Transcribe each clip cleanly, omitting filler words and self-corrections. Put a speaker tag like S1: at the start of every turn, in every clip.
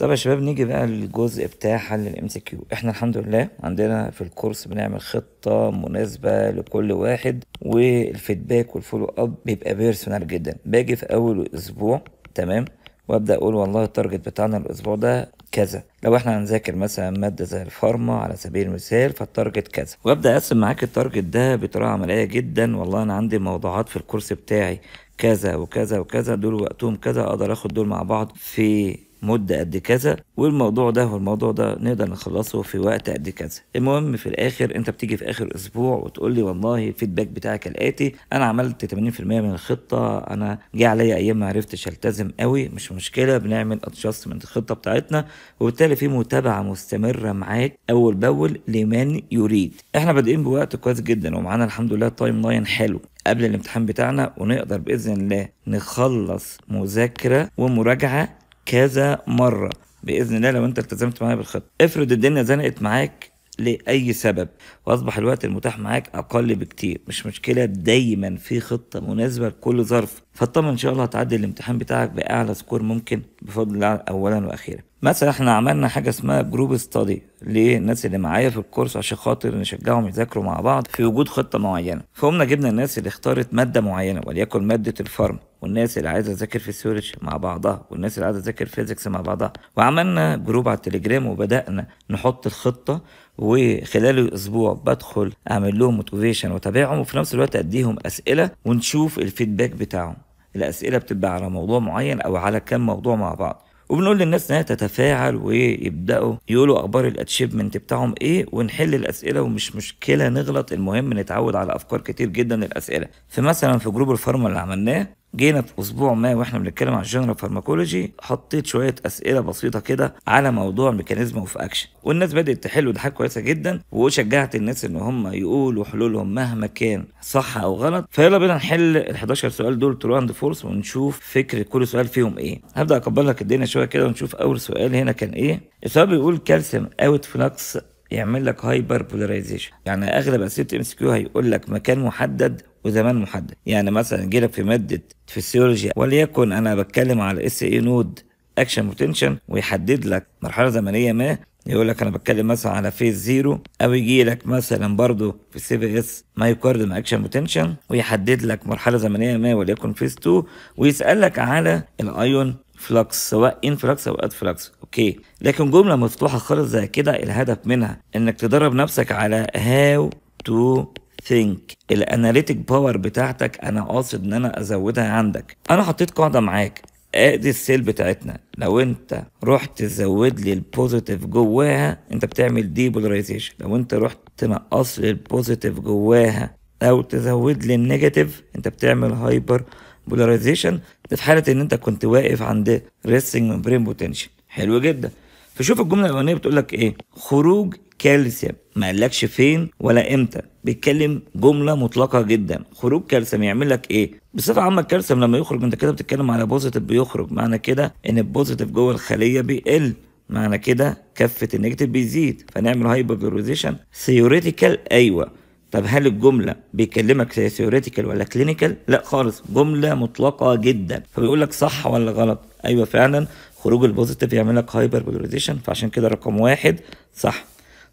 S1: طب يا شباب نيجي بقى للجزء بتاع حل الام سي كيو. احنا الحمد لله عندنا في الكورس بنعمل خطة مناسبة لكل واحد، والفيدباك والفولو اب بيبقى بيرسونال جدا. باجي في اول اسبوع تمام وابدا اقول والله التارجت بتاعنا الاسبوع ده كذا. لو احنا هنذاكر مثلا ماده زي الفارما على سبيل المثال فالتارجت كذا، وابدا اقسم معاك التارجت ده بطريقه عمليه جدا. والله انا عندي موضوعات في الكورس بتاعي كذا وكذا وكذا، دول وقتهم كذا، اقدر اخد دول مع بعض في مدة قد كذا، والموضوع ده والموضوع ده نقدر نخلصه في وقت قد كذا. المهم في الاخر انت بتيجي في اخر اسبوع وتقول لي والله الفيدباك بتاعك الاتي: انا عملت 80% من الخطة، انا جه عليا ايام ما عرفتش التزم قوي، مش مشكلة، بنعمل ادجستمنت الخطة بتاعتنا، وبالتالي في متابعة مستمرة معاك اول باول لمن يريد. احنا بادئين بوقت كويس جدا ومعانا الحمد لله تايم لاين حلو قبل الامتحان بتاعنا، ونقدر باذن الله نخلص مذاكرة ومراجعة كذا مرة بإذن الله لو أنت التزمت معايا بالخطة. افرض الدنيا زنقت معاك لأي سبب وأصبح الوقت المتاح معاك أقل بكتير، مش مشكلة، دايما في خطة مناسبة لكل ظرف. فطبعا إن شاء الله هتعدي الامتحان بتاعك بأعلى سكور ممكن بفضل الله أولا وأخيرا. مثلا احنا عملنا حاجة اسمها جروب ستادي للناس اللي معايا في الكورس عشان خاطر نشجعهم يذاكروا مع بعض في وجود خطة معينة. فقمنا جبنا الناس اللي اختارت مادة معينة وليكن مادة الفارم، والناس اللي عايزة تذاكر فيسيولوجي مع بعضها، والناس اللي عايزة تذاكر فيزيكس مع بعضها، وعملنا جروب على التليجرام وبدأنا نحط الخطة، وخلال الاسبوع بدخل اعمل لهم موتيفيشن واتابعهم، وفي نفس الوقت اديهم اسئله ونشوف الفيدباك بتاعهم. الاسئله بتبقى على موضوع معين او على كام موضوع مع بعض، وبنقول للناس انها تتفاعل ويبداوا يقولوا اخبار الاتشيفمنت بتاعهم ايه، ونحل الاسئله ومش مشكله نغلط، المهم نتعود على افكار كتير جدا للاسئله. فمثلا في جروب الفارما اللي عملناه جينا في اسبوع ما واحنا بنتكلم عن الجنرال فارماكولوجي، حطيت شويه اسئله بسيطه كده على موضوع ميكانيزم اوف اكشن، والناس بدات تحل، ودي حاجه كويسه جدا، وشجعت الناس ان هم يقولوا حلولهم مهما كان صح او غلط. فيلا بينا نحل ال 11 سؤال دول ترو اند فورس ونشوف فكر كل سؤال فيهم ايه. هبدا اكبر لك الدنيا شويه كده ونشوف اول سؤال هنا كان ايه. السؤال بيقول كالسيوم اوت فلكس يعمل لك هايبر بولاريزيشن. يعني اغلب اسئله ام اس كيو هيقول لك مكان محدد وزمان محدد. يعني مثلا جه لك في ماده فيسيولوجي وليكن انا بتكلم على اس اي نود اكشن بوتنشن، ويحدد لك مرحله زمنيه ما، يقول لك انا بتكلم مثلا على فيز زيرو، او يجي لك مثلا برضو في سي في اس مايوكارديوم اكشن بوتنشن ويحدد لك مرحله زمنيه ما وليكن فيز 2، ويسالك على الايون فلكس سواء ان فلكس او اد فلكس. اوكي، لكن جمله مفتوحه خالص زي كده الهدف منها انك تدرب نفسك على هاو تو ثينك. الاناليتيك باور بتاعتك انا قاصد ان انا ازودها عندك. انا حطيت قاعده معاك، ادي السيل بتاعتنا، لو انت رحت تزود لي البوزيتيف جواها انت بتعمل دي بولاريزيشن، لو انت رحت تنقص لي البوزيتيف جواها او تزود لي النيجاتيف انت بتعمل هايبر بولاريزيشن. ده في حاله ان انت كنت واقف عند ريستنج ممبرين بوتنشال. حلو جدا. فشوف الجمله الاولانيه بتقول لك ايه: خروج كالسيوم، ما قالكش فين ولا امتى، بيتكلم جمله مطلقه جدا. خروج كالسيوم يعمل لك ايه؟ بصفه عامه الكالسيوم لما يخرج انت كده بتتكلم على بوزيتيف بيخرج، معنى كده ان البوزيتيف جوه الخليه بيقل، معنى كده كفه النيجاتيف بيزيد، فنعمل هايبر بولاريزيشن. ثيوريتيكال ايوه. طب هل الجمله بيكلمك ثيوريتيكال ولا كلينيكال؟ لا خالص، جمله مطلقه جدا. فبيقول لك صح ولا غلط؟ ايوه فعلا خروج البوزيتيف يعمل لك هايبر بولاريزيشن، فعشان كده رقم واحد صح.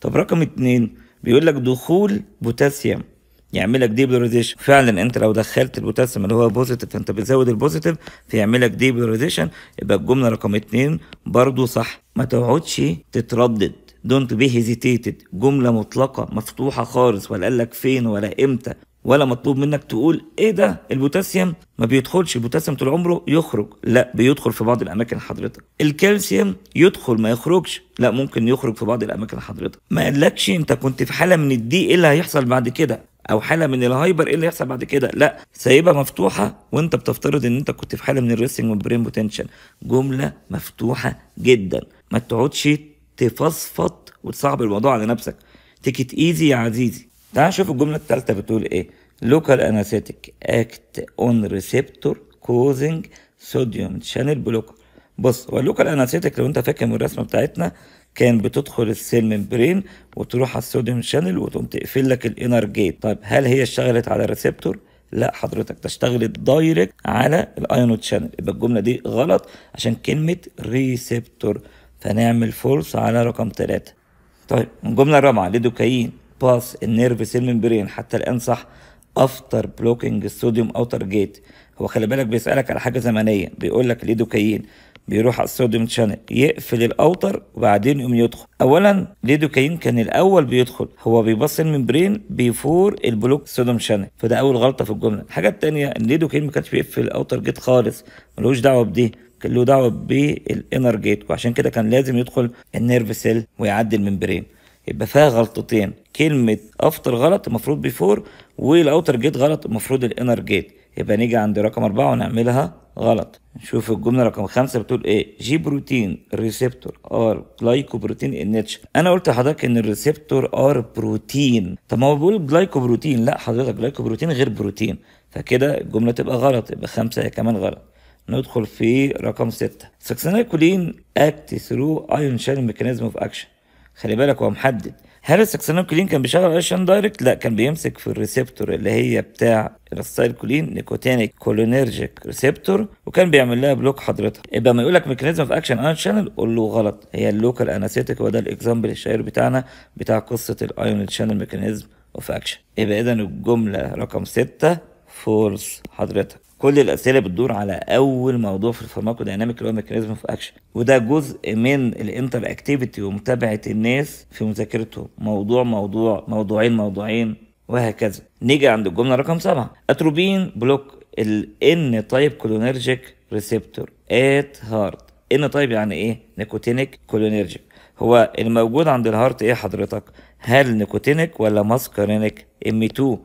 S1: طب رقم اتنين بيقول لك دخول بوتاسيوم يعمل لك دي بولاريزيشن. فعلا انت لو دخلت البوتاسيوم اللي هو بوزيتيف فانت بتزود البوزيتيف فيعمل لك دي بولاريزيشن، يبقى الجمله رقم اتنين برضو صح. ما تقعدش تتردد، دونت بي هيزيتيتد، جمله مطلقه مفتوحه خالص، ولا قال لك فين ولا امتى، ولا مطلوب منك تقول ايه ده البوتاسيوم ما بيدخلش، البوتاسيوم طول عمره يخرج. لا، بيدخل في بعض الاماكن حضرتك. الكالسيوم يدخل ما يخرجش، لا ممكن يخرج في بعض الاماكن حضرتك. ما قالكش انت كنت في حاله من الدي ايه اللي هيحصل بعد كده، او حاله من الهايبر ايه اللي هيحصل بعد كده، لا سايبها مفتوحه، وانت بتفترض ان انت كنت في حاله من الريستنج والبرين بوتنشن. جمله مفتوحه جدا، ما تقعدش تفصفط وتصعب الموضوع على نفسك. تيك ايزي يا عزيزي. تعال نشوف الجمله الثالثه بتقول ايه. local anesthetic act on receptor causing sodium channel blocker. بص، هو اللوكال انستيك لو انت فاكر من الرسمه بتاعتنا كان بتدخل السيل ممبرين وتروح على الصوديوم شانل وتقوم تقفل لك الانر جيت. طيب هل هي اشتغلت على الريسبتور؟ لا حضرتك، ده اشتغلت دايركت على الايونوت شانل. يبقى الجمله دي غلط عشان كلمه ريسبتور. فنعمل فولس على رقم 3. طيب الجملة الرابعة، ليدوكاين باس النيرف سيل ممبرين حتى الآن صح افتر بلوكينج الصوديوم اوتر جيت. هو خلي بالك بيسألك على حاجة زمنية، بيقول لك ليدوكاين بيروح على الصوديوم شانل يقفل الاوتر وبعدين يقوم يدخل. اولا ليدوكاين كان الاول بيدخل، هو بيبص الممبرين بيفور البلوك الصوديوم شانل، فده اول غلطة في الجملة. الحاجة التانية ان ليدوكاين ما كانش بيقفل الاوتر جيت خالص، ملوش دعوة بدي، كان له دعوة بالانر جيت، وعشان كده كان لازم يدخل النيرف سيل ويعدي الممبرين. يبقى فيها غلطتين، كلمة افتر غلط المفروض بيفور، والاوتر جيت غلط المفروض الانر جيت. يبقى نيجي عند رقم 4 ونعملها غلط. نشوف الجملة رقم 5 بتقول ايه. جي بروتين ريسبتور ار جلايكوبروتين الناتش. انا قلت لحضرتك ان الريسبتور ار بروتين، طب ما هو بيقول جلايكوبروتين، لا حضرتك جلايكوبروتين غير بروتين، فكده الجملة تبقى غلط، يبقى 5 هي كمان غلط. ندخل في رقم 6. سكسينيكولين اكت ثرو ايون شانل ميكانيزم اوف اكشن. خلي بالك هو محدد. هل السكسينيكولين كان بيشغل ايشن دايركت؟ لا، كان بيمسك في الريسبتور اللي هي بتاع الاسيتايلكولين نيكوتينيك كولينرجيك ريسبتور، وكان بيعمل لها بلوك حضرتك. يبقى ما يقول لك ميكانيزم اوف اكشن ايون شانل قول له غلط، هي اللوكال انستيك، وده الاكزامبل الشهير بتاعنا بتاع قصه الايون شانل ميكانيزم اوف اكشن. يبقى اذا الجمله رقم 6 فولس حضرتك. كل الاسئله بتدور على اول موضوع في الفارماكودايناميك اللي هو ميكانيزم اوف اكشن، وده جزء من الانتر اكتيفيتي ومتابعه الناس في مذاكرتهم، موضوعين وهكذا. نيجي عند الجمله رقم 7. اتروبين بلوك الان تايب كولينرجيك ريسبتور ات هارت. ان تايب يعني ايه؟ نيكوتينيك كولينرجيك. هو الموجود عند الهارت ايه حضرتك؟ هل نيكوتينيك ولا ماسكارينيك؟ ام 2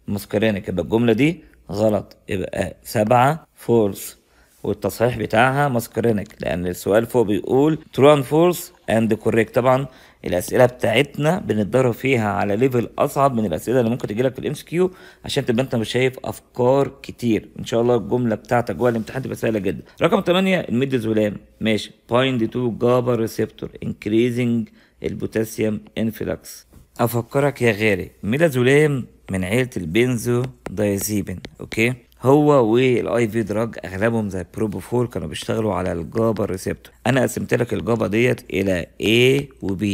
S1: ماسكارينيك. يبقى الجمله دي غلط، يبقى 7 فولس، والتصحيح بتاعها ماسكارينيك، لان السؤال فوق بيقول ترو اند فولس اند كوريكت. طبعا الاسئله بتاعتنا بنتدرب فيها على ليفل اصعب من الاسئله اللي ممكن تجيلك في الام اس كيو، عشان تبقى انت مش شايف افكار كتير. ان شاء الله الجمله بتاعتك جوه الامتحان تبقى سهله جدا. رقم 8 الميدازولام ماشي بايند تو جابا ريسبتور انكريزنج البوتاسيوم انفلكس. افكرك يا غالي، الميدازولام من عيله البنزو دايزيبين، اوكي؟ هو والاي في دراج اغلبهم زي بروبوفول كانوا بيشتغلوا على الجابا ريسبتور. انا قسمت لك الجابا ديت الى A و B.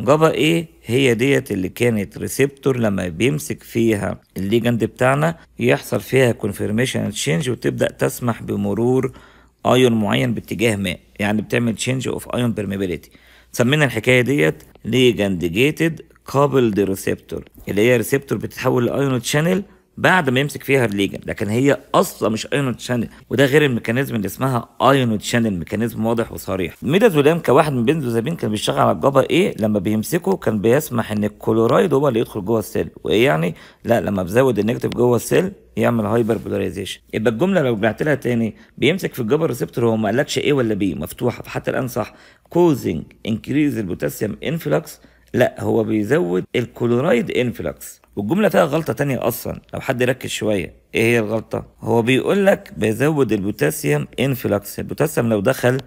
S1: جابا A هي ديت اللي كانت ريسبتور لما بيمسك فيها الليجند بتاعنا يحصل فيها كونفيرميشن تشينج، وتبدا تسمح بمرور ايون معين باتجاه ما، يعني بتعمل تشينج اوف ايون بيرميبيليتي. سمينا الحكايه ديت ليجند جيتد كابلد ريسبتور، اللي هي ريسبتور بتتحول لايون شانل بعد ما يمسك فيها الليجن، لكن هي اصلا مش ايون شانل، وده غير الميكانيزم اللي اسمها ايون شانل، ميكانيزم واضح وصريح. الميدازولام كواحد من بنزوزابين كان بيشتغل على الجابا ايه، لما بيمسكه كان بيسمح ان الكلورايد هو اللي يدخل جوه السيل، وايه يعني؟ لا، لما بزود النيجاتيف جوه السيل يعمل هايبر بولاريزيشن. يبقى الجمله لو رجعت لها تاني بيمسك في الجابا ريسبتور، هو ما قالكش ايه ولا بي مفتوحه، فحتى الان صح. كوزنج انكريز البوتاسيوم انفلكس، لا هو بيزود الكلورايد انفلكس. والجمله فيها غلطه تانية اصلا لو حد ركز شويه. ايه هي الغلطه؟ هو بيقول لك بيزود البوتاسيوم انفلكس، البوتاسيوم لو دخل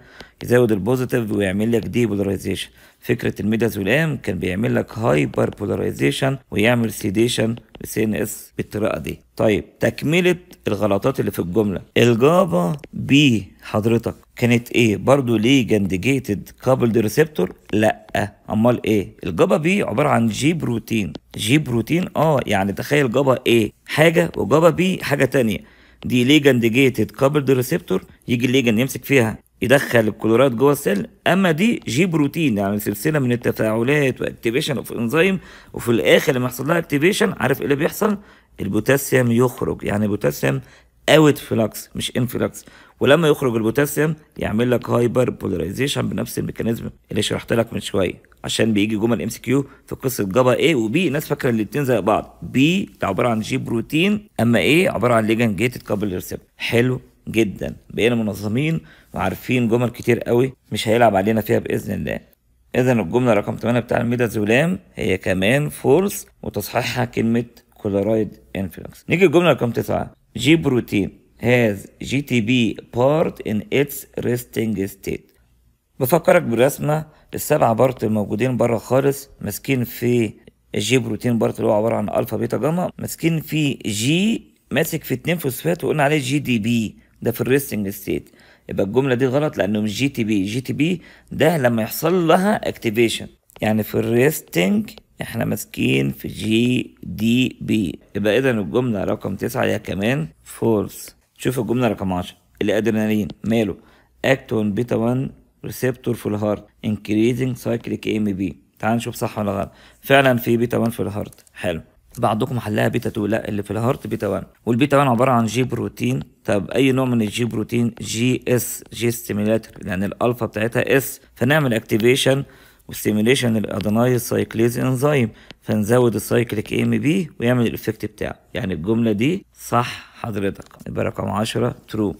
S1: يزود البوزيتيف ويعمل لك دي بولاريزيشن. فكره الميدازولام كان بيعمل لك هايبر بولاريزيشن ويعمل سيديشن للسي ان اس بالطريقه دي. طيب تكمله الغلطات اللي في الجمله، الجابا بي حضرتك كانت ايه؟ برضو ليجند جيتد كابلد ريسبتور؟ لا، امال ايه؟ الجابا بي عباره عن جي بروتين. جي بروتين يعني تخيل جابا ايه حاجه وجابا بي حاجه تانية. دي ليجند جيتد كابلد ريسبتور، يجي الليجند يمسك فيها يدخل الكلورات جوه السيل، اما دي جي بروتين يعني سلسله من التفاعلات واكتيفيشن اوف انزيم، وفي الاخر لما يحصل لها اكتيفيشن عارف ايه اللي بيحصل؟ البوتاسيوم يخرج، يعني بوتاسيوم اوت فلكس مش انفلكس، ولما يخرج البوتاسيوم يعمل لك هايبر بولاريزيشن بنفس الميكانيزم اللي شرحت لك من شويه، عشان بيجي جمل ام سي كيو في قصه جابا ايه وبي ناس فاكره الاثنين زي بعض. بي عباره عن جي بروتين، اما ايه عباره عن ليجن جيتد كابل ريسبتور. حلو جدا، بقينا منظمين وعارفين جمل كتير قوي مش هيلعب علينا فيها باذن الله. اذا الجمله رقم 8 بتاع الميدازولام هي كمان فولس، وتصحيحها كلمه كلورايد انفلكس. نيجي الجمله رقم 9. جي بروتين has GTP part in its resting state. بفكرك بالرسمه السبعه بارت الموجودين بره خالص، ماسكين في الجي بروتين بارت اللي هو عباره عن الفا بيتا جاما، ماسكين في جي ماسك في 2 فوسفات وقلنا عليه جي دي بي، ده في الريستنج ستيت. يبقى الجمله دي غلط لانه مش جي تي بي. جي تي بي ده لما يحصل لها اكتيفيشن، يعني في الريستنج احنا ماسكين في جي دي بي. يبقى اذا الجمله رقم 9 هي كمان فولس. شوف الجمله رقم 10، الادرينالين ماله اكتون بيتا 1 ريسبتور في الهارت انكريزنج سايكليك ام بي. تعال نشوف صح ولا غلط. فعلا في بيتا 1 في الهارت، حلو. بعضكم حلها بيتا 2، لا اللي في الهارت بيتا 1. والبيتا 1 عباره عن جي بروتين. طب اي نوع من الجي بروتين؟ جي اس، جي ستيميلاتور، لان الالفا بتاعتها اس، فنعمل اكتيفيشن وستيميليشن للادينايل سايكليز انزيم، فنزود السايكليك ام بي ويعمل الايفكت بتاعه. يعني الجمله دي صح حضرتك، يبقى رقم 10 ترو.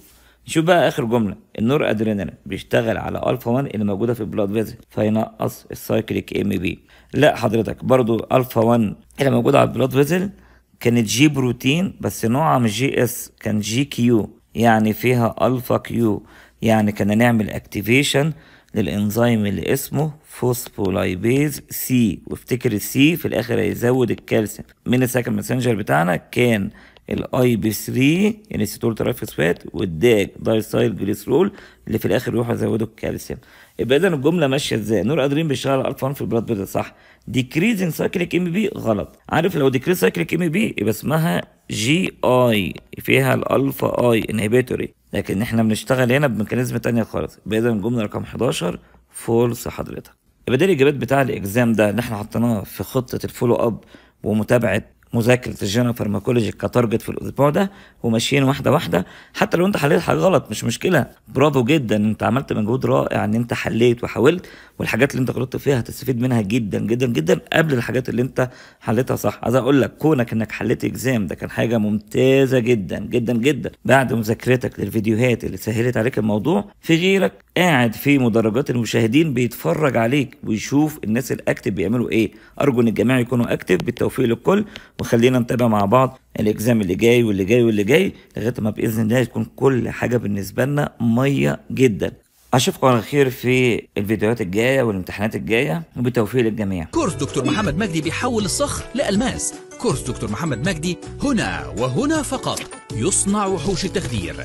S1: نشوف بقى اخر جمله، النور ادرينالين بيشتغل على الفا 1 اللي موجوده في البلاد فيزل فينقص السايكليك ام بي. لا حضرتك، برضو الفا 1 اللي موجوده على البلاد فيزل كانت جي بروتين بس نوعها مش جي اس، كان جي كيو، يعني فيها الفا كيو، يعني كنا نعمل اكتيفيشن للانزيم اللي اسمه فوسفولايبيز سي. وافتكر السي في الاخر هيزود الكالسيوم. من السكند ماسنجر بتاعنا كان الاي بي 3 يعني ستول ترايفوسفات، والداج دايسايل جليسرول اللي في الاخر يروحوا يزودوا الكالسيوم. يبقى اذا الجمله ماشيه ازاي؟ نور ادرين بيشتغل على الفا 1 في البلاد بريشر صح، ديكريزنج سايكليك ام بي غلط. عارف لو ديكريز سايكليك ام بي يبقى اسمها جي اي، فيها الالفا اي انهبيتوري، لكن احنا بنشتغل هنا بميكانيزم تانية خالص. يبقى اذا الجمله رقم 11 فولس حضرتك. يبقى ده الاجابات بتاع الاكزام ده اللي احنا حطيناه في خطه الفولو اب ومتابعه مذاكره الجنرال فارماكولوجي كتارجت في الاسبوع ده، وماشيين واحده واحده. حتى لو انت حليت حاجه غلط مش مشكله، برافو جدا، انت عملت مجهود رائع ان انت حليت وحاولت، والحاجات اللي انت غلطت فيها هتستفيد منها جدا جدا جدا قبل الحاجات اللي انت حليتها صح. عايز اقول لك كونك انك حليت اكزام ده كان حاجه ممتازه جدا جدا جدا. بعد مذاكرتك للفيديوهات اللي سهلت عليك الموضوع، في غيرك قاعد في مدرجات المشاهدين بيتفرج عليك ويشوف الناس الاكتف بيعملوا ايه. ارجو ان الجميع يكونوا اكتف. بالتوفيق للكل، وخلينا نتابع مع بعض الاكزام اللي جاي واللي جاي واللي جاي لغايه ما باذن الله تكون كل حاجه بالنسبه لنا ميه جدا. اشوفكم على خير في الفيديوهات الجايه والامتحانات الجايه، وبالتوفيق للجميع.
S2: كورس دكتور محمد مجدي بيحول الصخر لألماس. كورس دكتور محمد مجدي هنا وهنا فقط، يصنع وحوش التخدير.